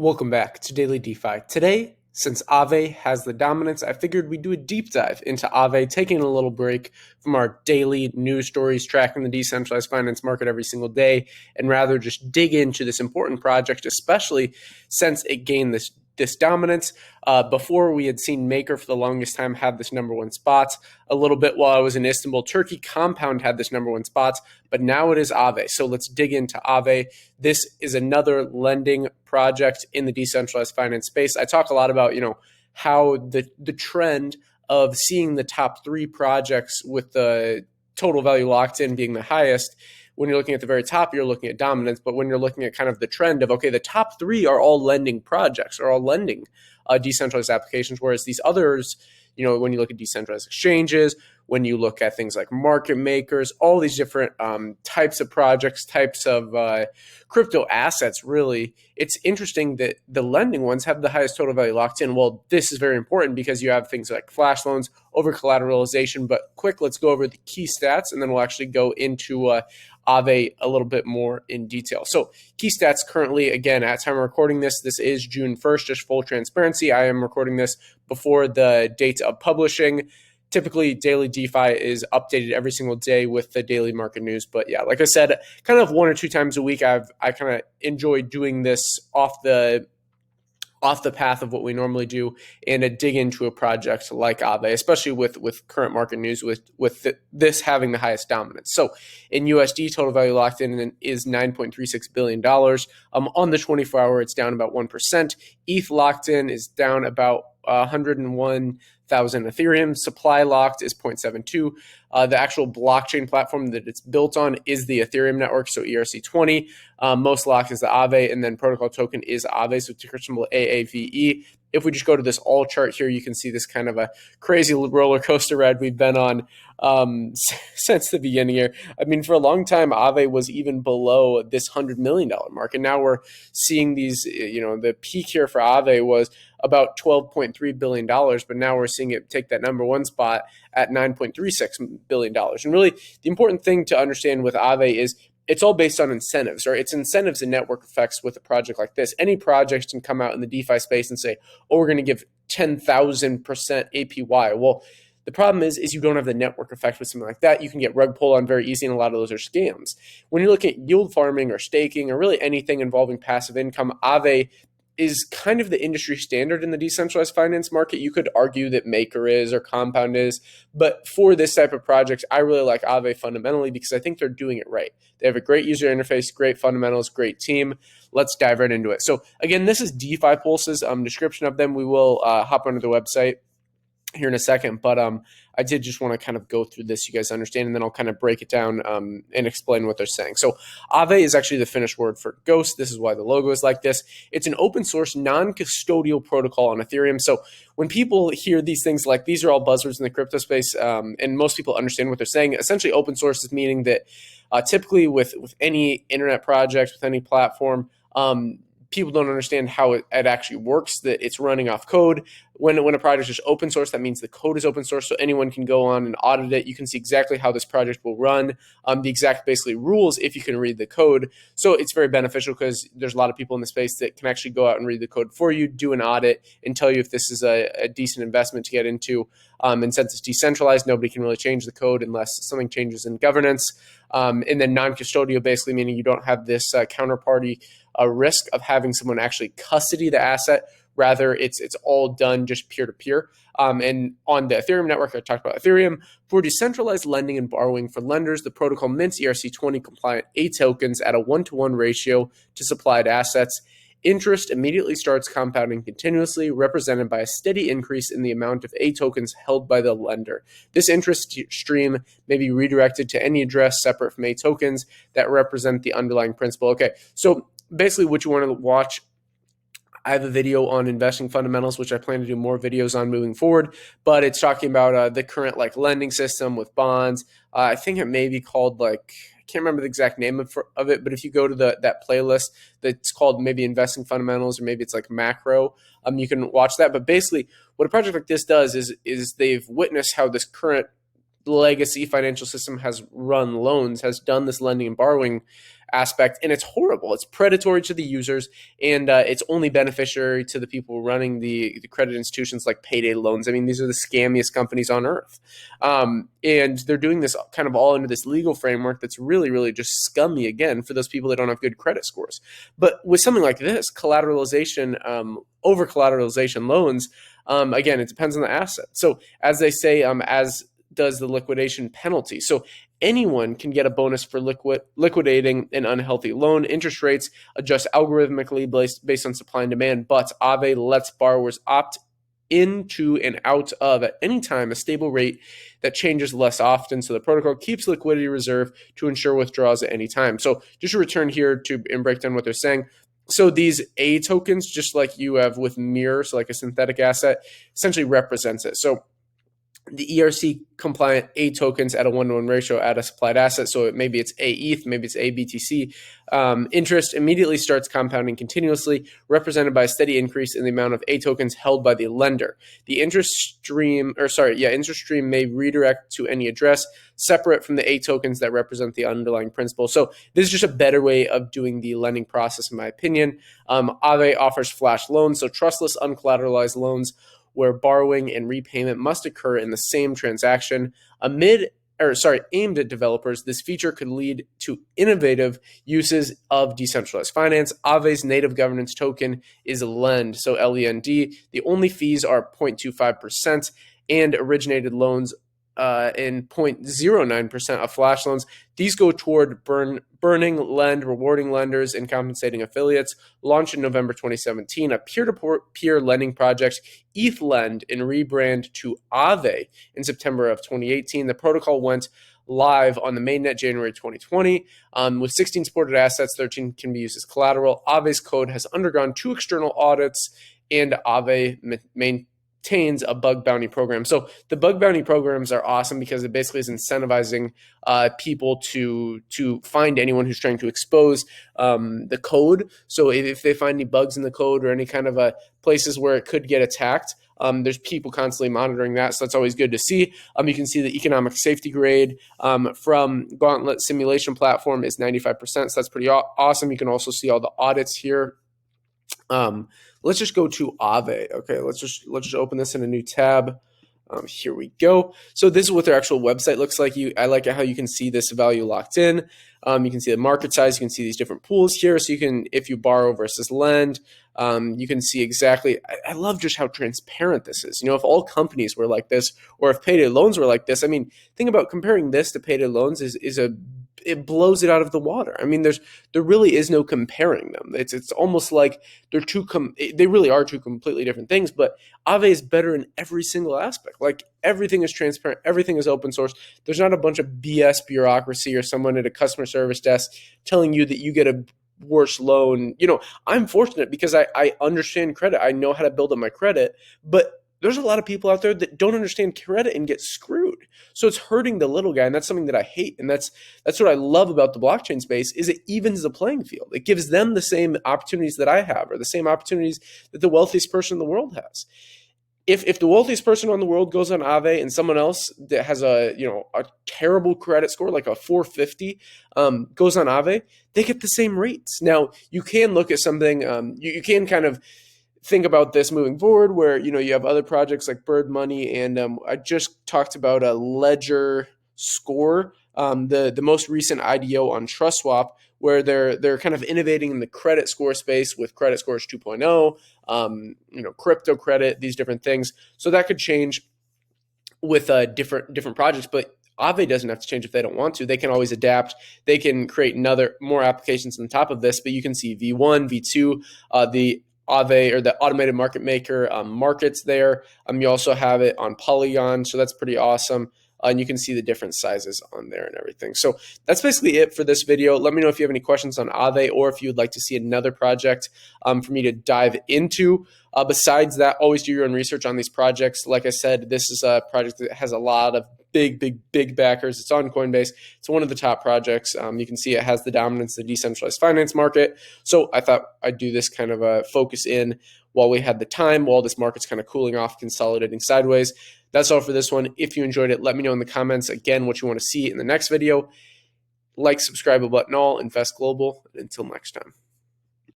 Welcome back to Daily DeFi. Today, since Aave has the dominance, I figured we'd do a deep dive into Aave, taking a little break from our daily news stories tracking the decentralized finance market every single day, and rather just dig into this important project, especially since it gained this dominance. Before, we had seen Maker for the longest time have this number one spot. A little bit while I was in Istanbul, Turkey, Compound had this number one spot, but now it is Aave. So let's dig into Aave. This is another lending project in the decentralized finance space. I talk a lot about, how the trend of seeing the top three projects with the total value locked in being the highest. When you're looking at the very top, you're looking at dominance. But when you're looking at kind of the trend of, okay, the top three are all lending projects, are all lending decentralized applications, whereas these others, when you look at decentralized exchanges, when you look at things like market makers, all these different types of projects, types of crypto assets, really, it's interesting that the lending ones have the highest total value locked in. Well, this is very important because you have things like flash loans, over collateralization. But quick, let's go over the key stats, and then we'll actually go into Aave a little bit more in detail. So key stats currently, again, at time of recording this is June 1st, just full transparency. I am recording this before the date of publishing. Typically, Daily DeFi is updated every single day with the daily market news. But yeah, like I said, kind of 1 or 2 times a week, I kind of enjoy doing this off the path of what we normally do and dig into a project like Aave, especially with current market news, with this having the highest dominance. So in USD, total value locked in is $9.36 billion. On the 24-hour, it's down about 1%. ETH locked in is down about 101,000 Ethereum. Supply locked is 0.72. The actual blockchain platform that it's built on is the Ethereum network, so ERC20. Most locked is the Aave, and then protocol token is Aave, so ticker symbol AAVE. If we just go to this all chart here, you can see this kind of a crazy roller coaster ride we've been on since the beginning here. I mean, for a long time, Aave was even below this $100 million mark, and now we're seeing these, the peak here for Aave was about $12.3 billion, but now we're seeing it take that number one spot at $9.36 billion. And really, the important thing to understand with Aave is it's all based on incentives, or it's incentives and network effects with a project like this. Any project can come out in the DeFi space and say, oh, we're going to give 10,000% APY. Well, the problem is you don't have the network effect with something like that. You can get rug pull on very easy, and a lot of those are scams. When you look at yield farming or staking or really anything involving passive income, Aave is kind of the industry standard in the decentralized finance market. You could argue that Maker is or Compound is, but for this type of project, I really like Aave fundamentally because I think they're doing it right. They have a great user interface, great fundamentals, great team. Let's dive right into it. So again, this is Defi Pulse's description of them. We will hop onto the website here in a second, but I did just want to kind of go through this, you guys understand, and then I'll kind of break it down and explain what they're saying. So Aave is actually the Finnish word for ghost. This is why the logo is like this. It's an open source, non-custodial protocol on Ethereum. So when people hear these things, like these are all buzzwords in the crypto space, and most people understand what they're saying. Essentially, open source is meaning that typically with any internet project, with any platform, people don't understand how it actually works, that it's running off code. When a project is open source, that means the code is open source, so anyone can go on and audit it. You can see exactly how this project will run, the exact basically rules if you can read the code. So it's very beneficial because there's a lot of people in the space that can actually go out and read the code for you, do an audit, and tell you if this is a decent investment to get into. And since it's decentralized, nobody can really change the code unless something changes in governance. And then non-custodial, basically meaning you don't have this counterparty risk of having someone actually custody the asset. Rather, it's all done just peer-to-peer. And on the Ethereum network, I talked about Ethereum. For decentralized lending and borrowing for lenders, the protocol mints ERC20 compliant A tokens at a 1-to-1 ratio to supplied assets. Interest immediately starts compounding continuously, represented by a steady increase in the amount of A tokens held by the lender. This interest stream may be redirected to any address separate from A tokens that represent the underlying principal. Okay, so basically what you want to watch, I have a video on investing fundamentals, which I plan to do more videos on moving forward, but it's talking about the current lending system with bonds. I think it may be called I can't remember the exact name of it, but if you go to that playlist that's called maybe investing fundamentals, or maybe it's like macro, you can watch that. But basically what a project like this does is they've witnessed how this current legacy financial system has run loans, has done this lending and borrowing aspect, and it's horrible. It's predatory to the users, and it's only beneficiary to the people running the credit institutions like payday loans. I mean, these are the scammiest companies on earth. And they're doing this kind of all into this legal framework that's really, really just scummy, again, for those people that don't have good credit scores. But with something like this, collateralization, over collateralization loans, again, it depends on the asset. So as they say, as does the liquidation penalty. So anyone can get a bonus for liquidating an unhealthy loan. Interest rates adjust algorithmically based on supply and demand, but Aave lets borrowers opt into and out of at any time a stable rate that changes less often. So the protocol keeps liquidity reserve to ensure withdrawals at any time. So just to return here to and break down what they're saying. So these A tokens, just like you have with Mirror, so like a synthetic asset, essentially represents it. So the ERC compliant A tokens at a 1-to-1 ratio add a supplied asset. So maybe it's A ETH, maybe it's A BTC. Interest immediately starts compounding continuously, represented by a steady increase in the amount of A tokens held by the lender. The interest stream may redirect to any address separate from the A tokens that represent the underlying principal. So this is just a better way of doing the lending process, in my opinion. Aave offers flash loans, so trustless, uncollateralized loans where borrowing and repayment must occur in the same transaction. Aimed at developers, this feature could lead to innovative uses of decentralized finance. Aave's native governance token is Lend, so LEND. The only fees are 0.25%, and originated loans and 0.09% of flash loans. These go toward burning Lend, rewarding lenders, and compensating affiliates. Launched in November 2017, a peer-to-peer lending project, ETHLend, and rebrand to Aave in September of 2018. The protocol went live on the mainnet January 2020. With 16 supported assets, 13 can be used as collateral. Aave's code has undergone 2 external audits, and Aave maintains a bug bounty program. So the bug bounty programs are awesome because it basically is incentivizing people to find anyone who's trying to expose the code. So if they find any bugs in the code or any kind of places where it could get attacked, there's people constantly monitoring that. So that's always good to see. You can see the economic safety grade from Gauntlet Simulation Platform is 95%. So that's pretty awesome. You can also see all the audits here. Let's just go to Aave. Okay, let's just open this in a new tab. Here we go. So this is what their actual website looks like. I like how you can see this value locked in. You can see the market size. You can see these different pools here. So you can, if you borrow versus lend, you can see exactly. I love just how transparent this is. You know, if all companies were like this, or if payday loans were like this, I mean, think about comparing this to payday loans it blows it out of the water. I mean, there really is no comparing them. It's almost like they really are two completely different things, but Aave is better in every single aspect. Like, everything is transparent, everything is open source. There's not a bunch of BS bureaucracy or someone at a customer service desk telling you that you get a worse loan. You know, I'm fortunate because I understand credit. I know how to build up my credit, but there's a lot of people out there that don't understand credit and get screwed. So it's hurting the little guy, and that's something that I hate. And that's what I love about the blockchain space, is it evens the playing field. It gives them the same opportunities that I have, or the same opportunities that the wealthiest person in the world has. If the wealthiest person in the world goes on Aave and someone else that has a terrible credit score, like a 450, goes on Aave, they get the same rates. Now, you can look at something, you can kind of think about this moving forward, where you have other projects like Bird Money, and I just talked about a Ledger Score, the most recent IDO on TrustSwap, where they're kind of innovating in the credit score space with Credit Scores 2.0, crypto credit, these different things. So that could change with different projects, but Aave doesn't have to change if they don't want to. They can always adapt. They can create more applications on top of this. But you can see V1, V2, the Aave, or the automated market maker markets there. You also have it on Polygon, so that's pretty awesome. And you can see the different sizes on there and everything. So that's basically it for this video. Let me know if you have any questions on Aave, or if you would like to see another project for me to dive into. Besides that, always do your own research on these projects. Like I said, this is a project that has a lot of big backers. It's on Coinbase. It's one of the top projects. You can see it has the dominance of the decentralized finance market. So I thought I'd do this kind of a focus in while we had the time, while this market's kind of cooling off, consolidating sideways. That's all for this one. If you enjoyed it, let me know in the comments, again, what you want to see in the next video. Like, subscribe, button all, invest global. And until next time.